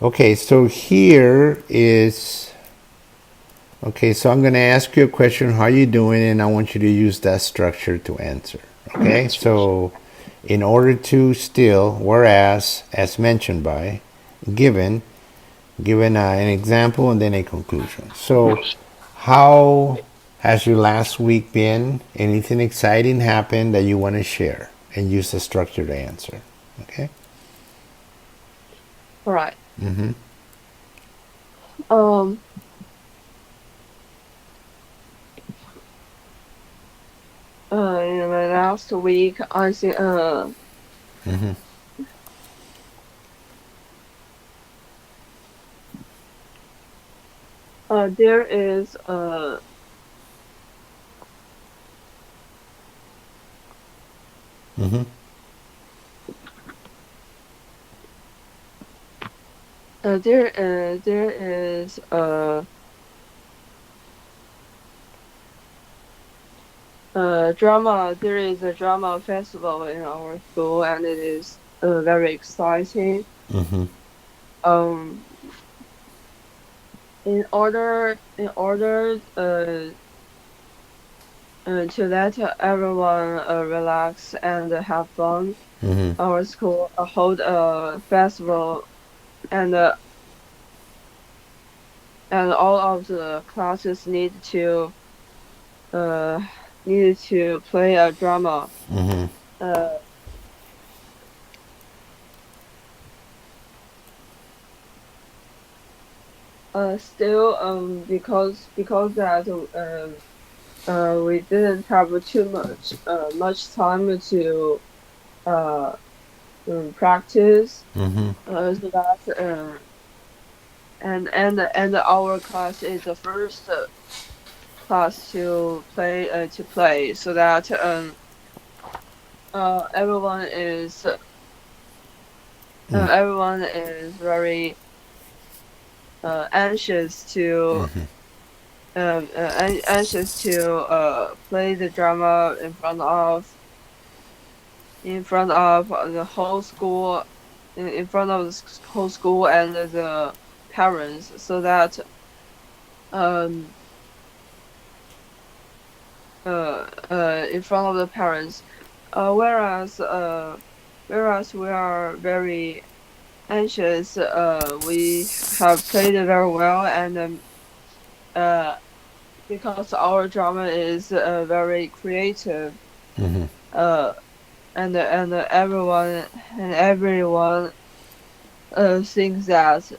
Okay, so here is, okay, so I'm going to ask you a question, how are you doing? And I want you to use that structure to answer. Okay, so in order to still, whereas, as mentioned by, given, an example and then a conclusion. So how has your last week been? Anything exciting happened that you want to share? And use the structure to answer. Okay? All right. Mm-hmm. Um. In the last week, I think. Mm-hmm. There is. Mm-hmm. There is. Drama. There is a drama festival in our school, and it is very exciting. Mm-hmm. Um. In order. To let everyone relax and have fun, Mm-hmm. our school hold a festival, and all of the classes uh need to play a drama. Mm-hmm. Uh, Still, because that we didn't have too much time to uh practice. Mm-hmm. So that and our class is the first class to play, so that everyone is very anxious to play the drama in front of the whole school, in front of the whole school and the parents, so that um in front of the parents, whereas we are very anxious, we have played it very well, and uh because our drama is very creative, Mm-hmm. uh and everyone thinks that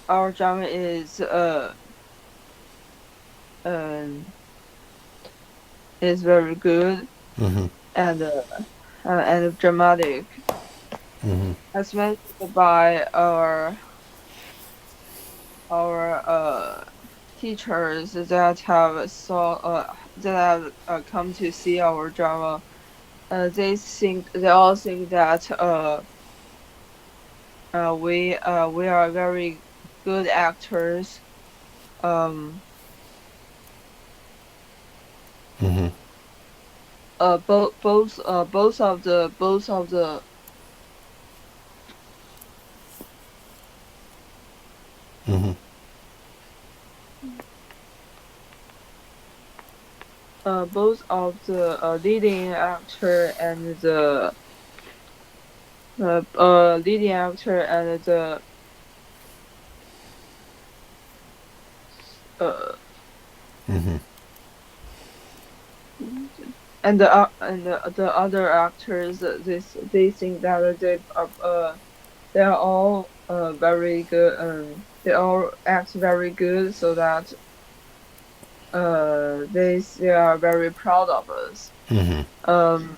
our drama um is very good Mm-hmm. and dramatic, Mm-hmm. as mentioned by our teachers that have come to see our drama. They all think that we are very good actors. Um, Mm-hmm. both of the Mm-hmm. leading actor and the leading actor and the uh Mm-hmm. the other actors, they think that they are all very good. They all act very good, so that they are very proud of us. Mm-hmm. Um,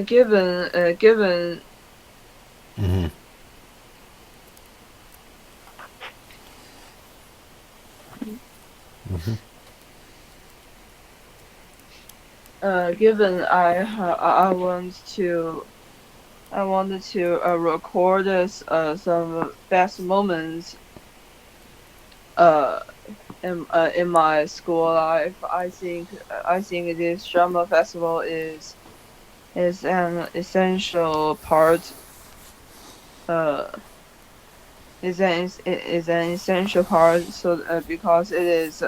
given Mm-hmm. given I wanted to record some best moments uh in my school life. I think this drama festival is is an essential part. Uh, is an essential part. So because it is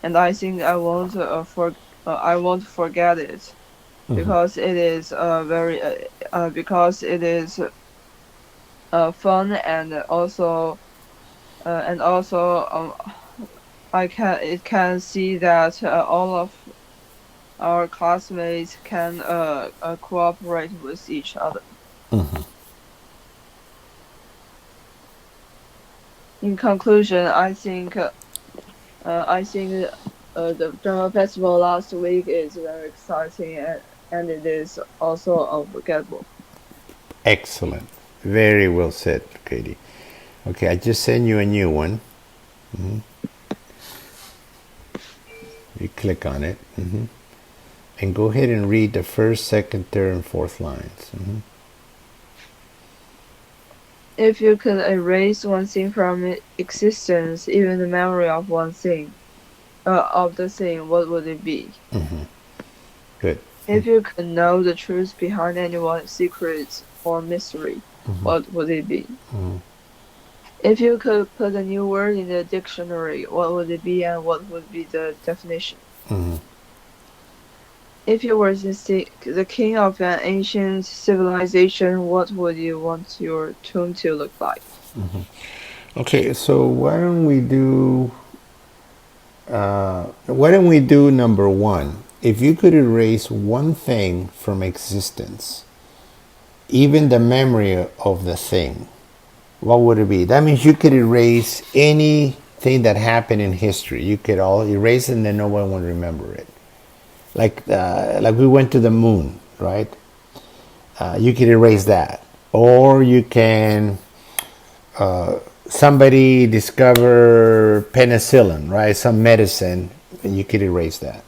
and I think I won't forget it because it is very because it is fun and also I can see that all of our classmates can cooperate with each other. In conclusion, I think the drama festival last week is very exciting and it is also unforgettable. Excellent. Very well said, Katie. Okay, I just sent you a new one. You click on it. And go ahead and read the first, second, third, and fourth lines. If you could erase one thing from existence, even the memory of the thing, what would it be? Good. If you could know the truth behind anyone's secret or mystery, what would it be? If you could put a new word in the dictionary, what would it be and what would be the definition? If you were the king of an ancient civilization, what would you want your tomb to look like? Okay, so why don't we do number one? If you could erase one thing from existence, even the memory of the thing, what would it be? That means you could erase anything that happened in history. You could all erase it and then no one would remember it. Like we went to the moon, right? You could erase that. Or you can, somebody discover penicillin, right? Some medicine, and you could erase that.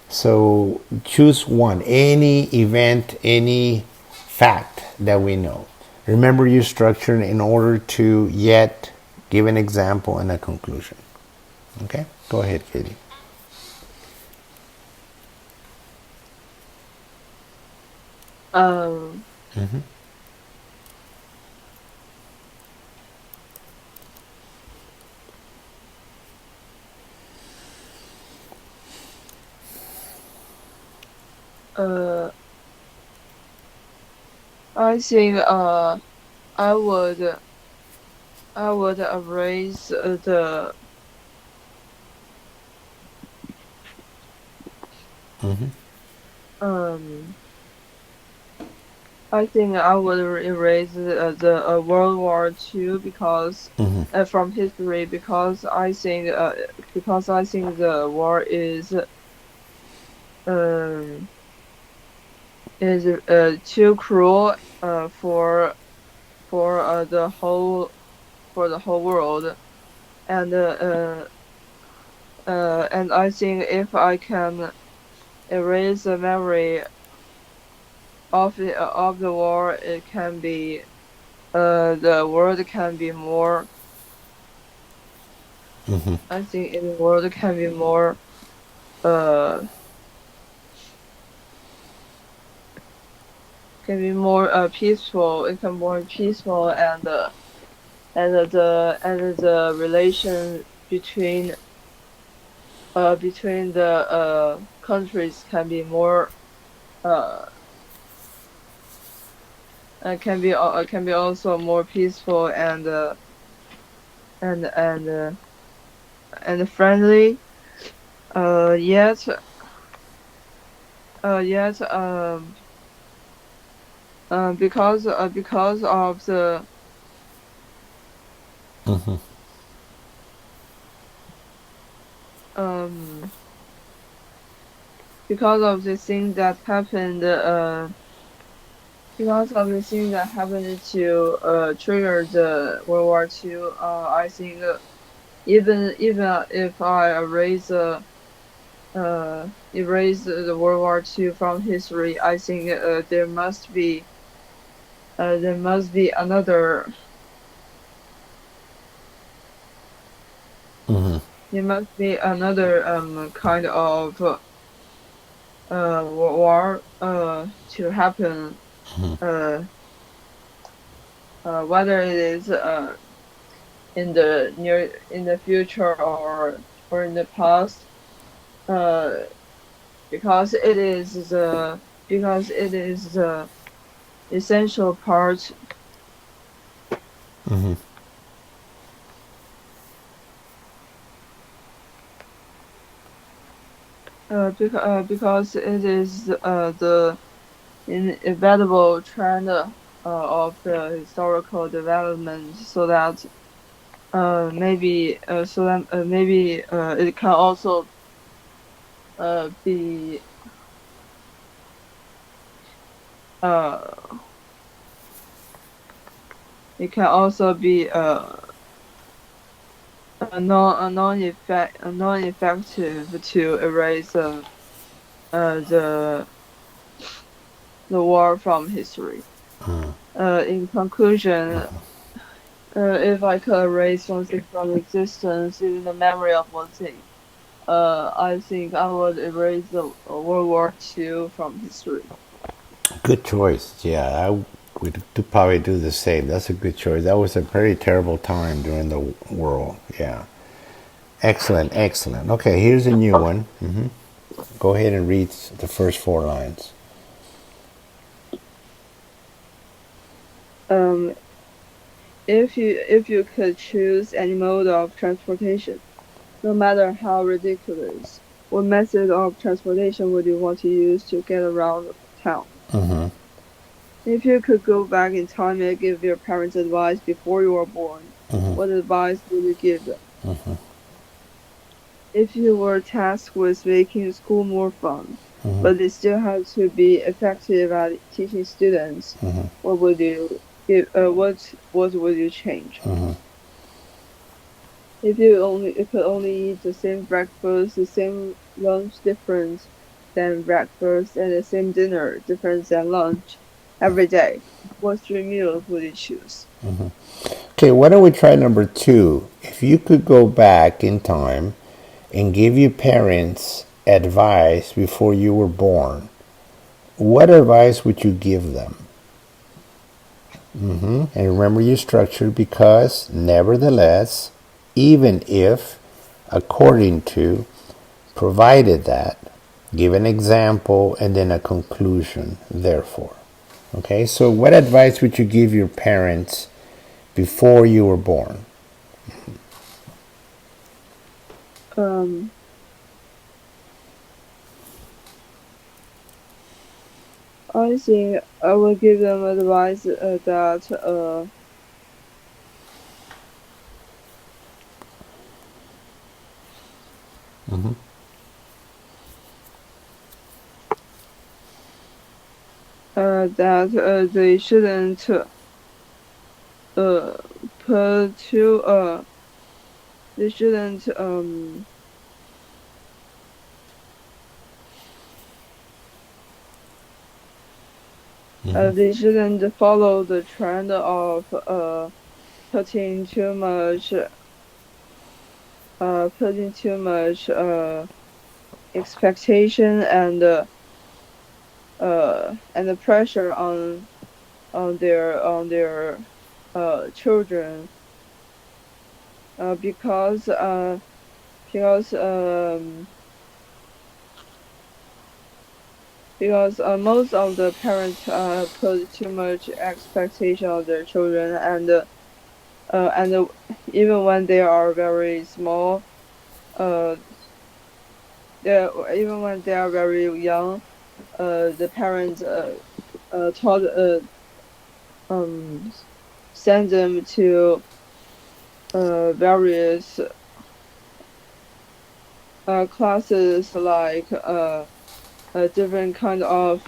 So choose one, any event, any fact that we know. Remember your structure in order to yet give an example and a conclusion. Okay? Go ahead, Katie. Um, uh, I think I would I would erase the um I think I would erase the World War II because from history because I think the war um is too cruel for the whole world and and I think if I can erase the memory of the war, it can be the world can be more. I think the world can be more uh peaceful. It can more peaceful and the relation between the countries can be more uh can be also more peaceful and and uh, and friendly. Yet yet because of the um because of the thing that happened because of the thing that happened to trigger the World War II, I think even if I erase the World War II from history, I think there must be another there must be another kind of war to happen, whether it is in the future or in the past, uh, because it is the essential part. Mm-hmm. Because it is the inevitable trend of the historical development, so that maybe it can also be uh it can also be non-effective to erase the war from history. In conclusion, if I could erase one thing from existence, even the memory of one thing, I think I would erase the World War II from history. Good choice. Yeah, I would probably do the same. That's a good choice. That was a very terrible time during the world. Yeah. Excellent, excellent. Okay, here's a new one. Go ahead and read the first 4 lines. Um, if you could choose any mode of transportation, no matter how ridiculous, what method of transportation would you want to use to get around town? If you could go back in time and give your parents advice before you were born, what advice would you give them? If you were tasked with making school more fun, but they still had to be effective at teaching students, what would you give? What would you change? If you could only eat the same breakfast, the same lunch different than breakfast, and the same dinner different than lunch every day, what 3 meals would you choose? Okay, why don't we try number 2? If you could go back in time and give your parents advice before you were born, what advice would you give them? And remember your structure: because, nevertheless, even if, according to, provided that, give an example, and then a conclusion, therefore. Okay, so what advice would you give your parents before you were born? Um, I think I would give them advice that they shouldn't uh put too they shouldn't they shouldn't follow the trend of putting too much expectation and the pressure on their children because because most of the parents put too much expectation on their children, and even when they are very small, uh, even when they are very young, the parents taught um send them to various classes like a different kind of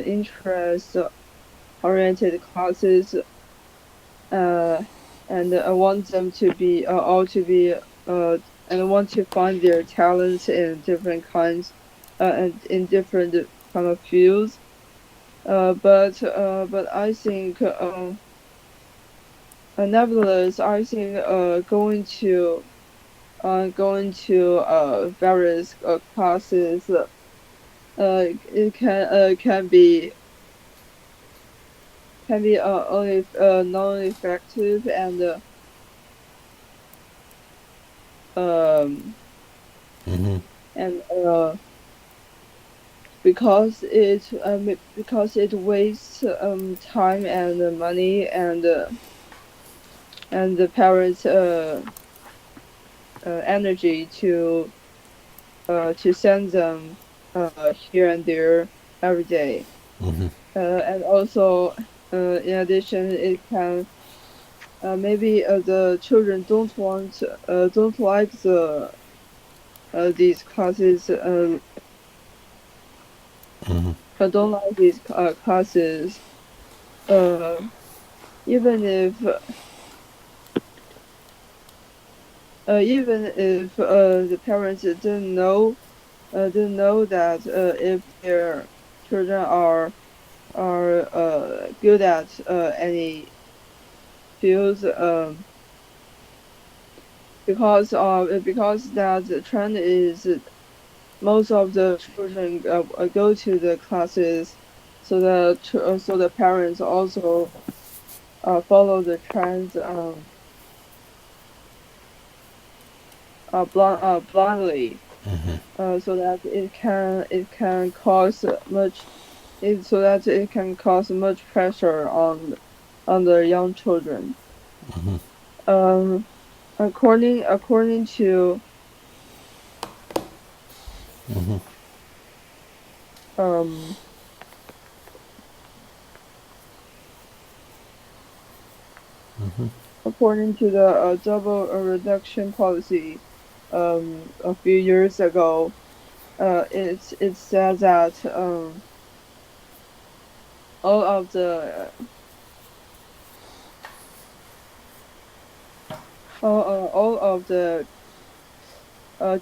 interest oriented classes, uh, and I want them to be all to be and I want to find their talents in different kinds and in different kind of fields. But I think nevertheless I think going to going to various classes, it can be only non-effective and um and because it wastes time and money and the parents energy to send them here and there every day. And also in addition, it can maybe the children don't like these classes don't like these classes even if the parents didn't know that if their children are good at any fields, because that the trend is most of the children go to the classes, so the parents also follow the trends blindly, so that it can cause much pressure on the young children. Um, according to um according to the double reduction policy a few years ago, it said that all of the all of the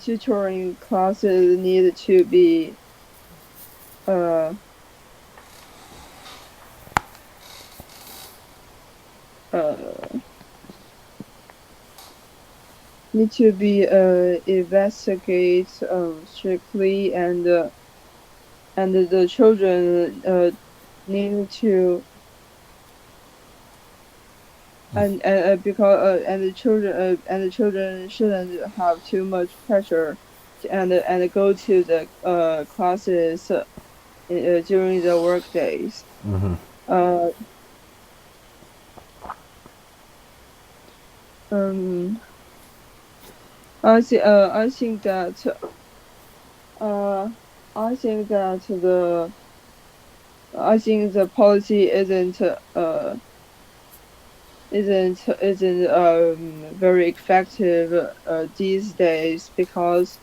tutoring classes need to be uh, uh, investigate strictly, and the children need to because and the children shouldn't have too much pressure and go to the classes during the work days. Uh, um, I think that uh, I think the policy isn't very effective these days because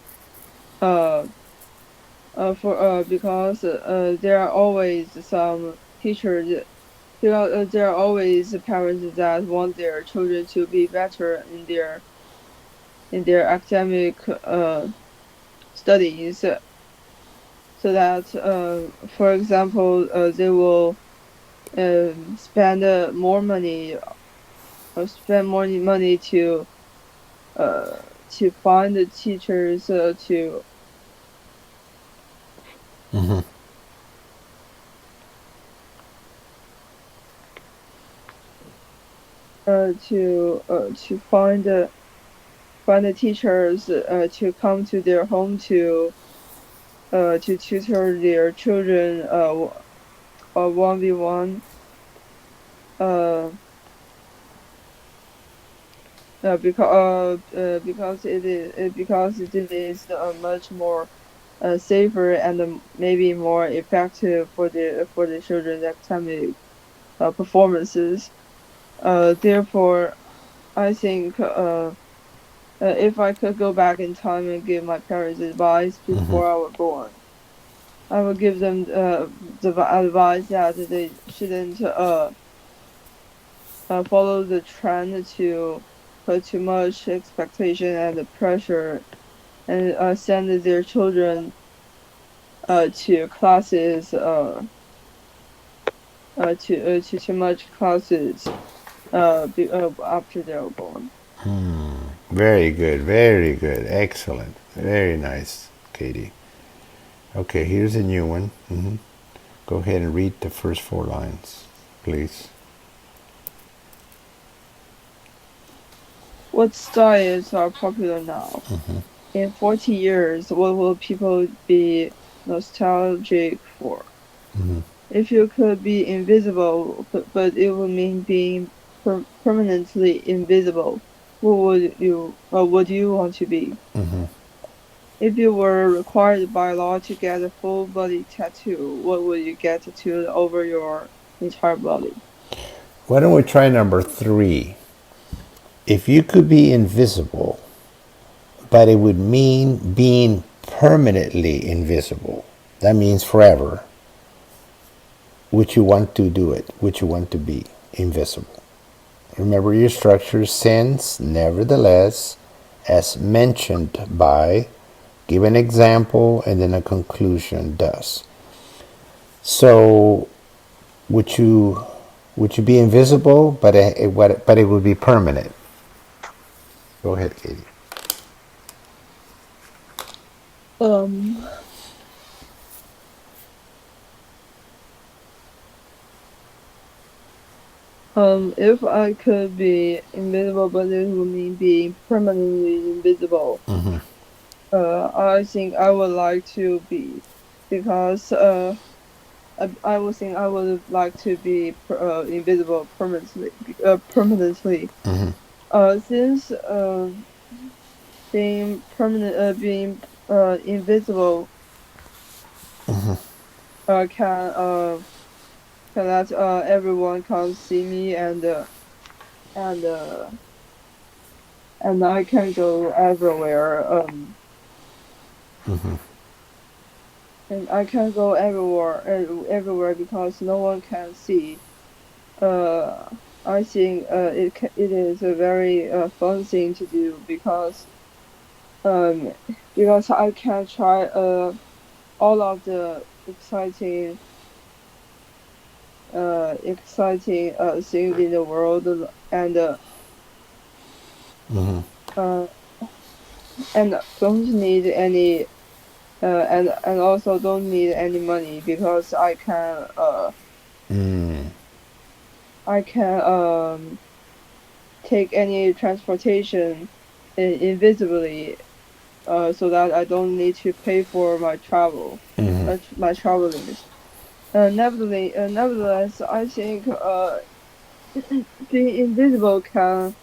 there are always some teachers. There are always parents that want their children to be better in their academic studies, so that for example they will spend more money or spend more money to find the teachers to find the teachers to come to their home to tutor their children 1v1 because it is much more safer and maybe more effective for the children's academic performances. Therefore, I think if I could go back in time and give my parents advice before I was born, I would give them the advice that they shouldn't follow the trend to put too much expectation and pressure and send their children to classes to too much classes after they're born. Very good, very good. Excellent. Very nice, Katie. Okay, here's a new one. Go ahead and read the first 4 lines, please. What styles are popular now? In 40 years, what will people be nostalgic for? If you could be invisible, but it would mean being permanently invisible, what would you want to be? If you were required by law to get a full body tattoo, what would you get tattooed over your entire body? Why don't we try number 3? If you could be invisible, but it would mean being permanently invisible, that means forever, would you want to do it? Would you want to be invisible? Remember your structure: since, nevertheless, as mentioned by, give an example, and then a conclusion, thus. So, would you be invisible, but it would be permanent? Go ahead, Katie. If I could be invisible, but it would mean being permanently invisible, I think I would like to be, because I would think I would like to be invisible permanently. Since being permanent, being invisible, can let everyone come see me, and I can go everywhere. And I can go everywhere because no one can see. I think it is a very fun thing to do, because I can try all of the exciting things in the world, and don't need any and also don't need any money, because I can take any transportation invisibly, so that I don't need to pay for my travel, my traveling. Nevertheless, I think being invisible can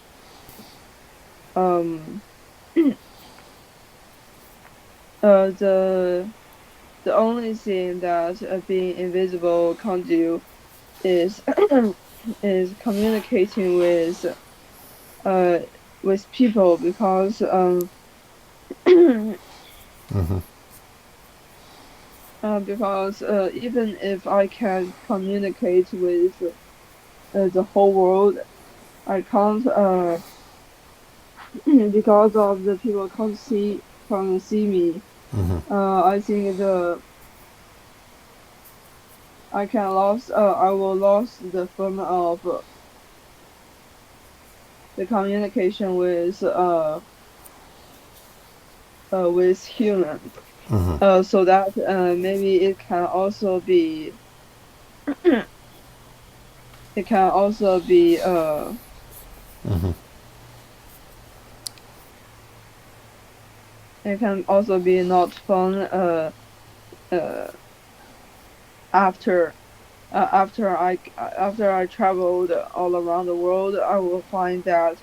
the only thing that being invisible can't do is is communicating with people, because because even if I can communicate with the whole world, I can't because of the people can't see me. I think I will lose the form of the communication with humans. So that maybe it can also be it can also be it can also be not fun after I traveled all around the world. I will find that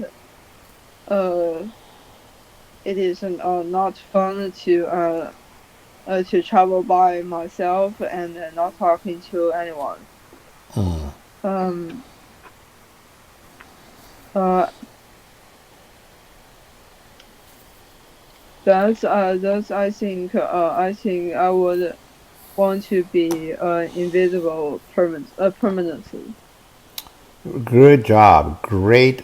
it is not fun to travel by myself and not talking to anyone. That's I think I would want to be invisible permanently. Good job. Great